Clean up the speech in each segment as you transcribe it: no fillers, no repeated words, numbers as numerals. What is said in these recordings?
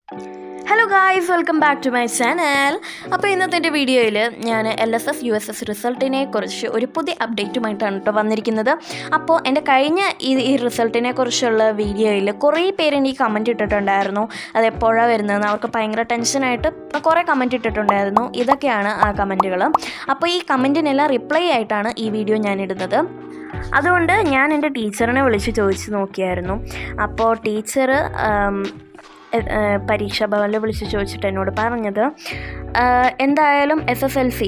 Hello guys, welcome back to my channel. അപ്പോൾ ഇന്നത്തെ വീഡിയോയിൽ ഞാൻ LSS USS റിസൾട്ടിനെ കുറിച്ച് ഒരു പുതിയ അപ്ഡേറ്റുമായിട്ടാണ് കേട്ടോ വന്നിരിക്കുന്നത്. അപ്പോൾ എൻ്റെ കഴിഞ്ഞ ഈ റിസൾട്ടിനെ കുറിച്ചുള്ള വീഡിയോയിൽ കുറേ പേര് എനിക്ക് കമൻറ്റ് ഇട്ടിട്ടുണ്ടായിരുന്നു. അത് എപ്പോഴാണ് വരുന്നതെന്ന് അവർക്ക് ഭയങ്കര ടെൻഷനായിട്ട് കുറേ കമൻറ്റ് ഇട്ടിട്ടുണ്ടായിരുന്നു. ഇതൊക്കെയാണ് ആ കമൻറ്റുകൾ. അപ്പോൾ ഈ കമൻറ്റിനെല്ലാം റിപ്ലൈ ആയിട്ടാണ് ഈ വീഡിയോ ഞാൻ ഇടുന്നത്. അതുകൊണ്ട് ഞാൻ എൻ്റെ ടീച്ചറിനെ വിളിച്ച് ചോദിച്ച് നോക്കിയായിരുന്നു. അപ്പോൾ ടീച്ചർ പരീക്ഷാ ഭവനിൽ വിളിച്ച് ചോദിച്ചിട്ട് എന്നോട് പറഞ്ഞത് എന്തായാലും SSLC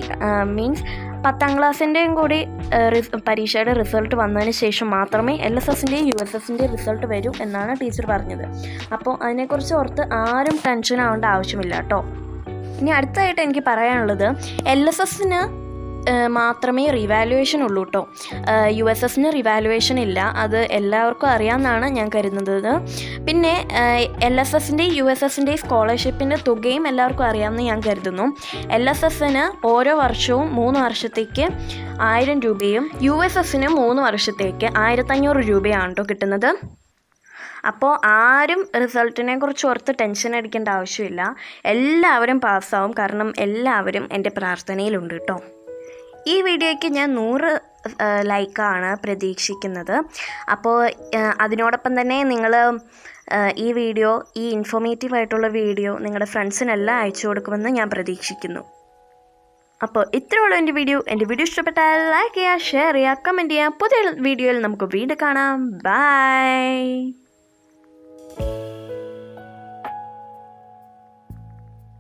മീൻസ് 10ാം ക്ലാസ്സിൻ്റെയും കൂടി പരീക്ഷയുടെ റിസൾട്ട് വന്നതിന് ശേഷം മാത്രമേ LSSൻ്റെയും USSൻ്റെയും റിസൾട്ട് വരൂ എന്നാണ് ടീച്ചർ പറഞ്ഞത്. അപ്പോൾ അതിനെക്കുറിച്ച് ഓർത്ത് ആരും ടെൻഷൻ ആവേണ്ട ആവശ്യമില്ല കേട്ടോ. ഇനി അടുത്തായിട്ട് എനിക്ക് പറയാനുള്ളത്, LSSന് മാത്രമേ റിവാലുവേഷൻ ഉള്ളൂ കേട്ടോ. USSന് റിവാലുവേഷൻ ഇല്ല. അത് എല്ലാവർക്കും അറിയാമെന്നാണ് ഞാൻ കരുതുന്നത്. പിന്നെ LSSൻ്റെയും USSൻ്റെയും സ്കോളർഷിപ്പിൻ്റെ തുകയും എല്ലാവർക്കും അറിയാമെന്ന് ഞാൻ കരുതുന്നു. LSSന് ഓരോ വർഷവും 3 വർഷത്തേക്ക് 1000 രൂപയും USSന് 3 വർഷത്തേക്ക് 1500 രൂപയാണ് കേട്ടോ കിട്ടുന്നത്. അപ്പോൾ ആരും റിസൾട്ടിനെ കുറിച്ച് ഓർത്ത് ടെൻഷൻ അടിക്കേണ്ട ആവശ്യമില്ല. എല്ലാവരും പാസ്സാവും. കാരണം എല്ലാവരും എൻ്റെ പ്രാർത്ഥനയിലുണ്ട് കേട്ടോ. ഈ വീഡിയോയ്ക്ക് ഞാൻ 100 ലൈക്കാണ് പ്രതീക്ഷിക്കുന്നത്. അപ്പോൾ അതിനോടൊപ്പം തന്നെ നിങ്ങൾ ഈ വീഡിയോ, ഈ ഇൻഫോർമേറ്റീവ് ആയിട്ടുള്ള വീഡിയോ നിങ്ങളുടെ ഫ്രണ്ട്സിനെല്ലാം അയച്ചു കൊടുക്കുമെന്ന് ഞാൻ പ്രതീക്ഷിക്കുന്നു. അപ്പോൾ ഇത്രയുള്ള എൻ്റെ വീഡിയോ ഇഷ്ടപ്പെട്ടാൽ ലൈക്ക് ചെയ്യുക, ഷെയർ ചെയ്യുക, കമൻറ്റ് ചെയ്യുക. പുതിയ വീഡിയോയിൽ നമുക്ക് വീണ്ടും കാണാം. ബൈ.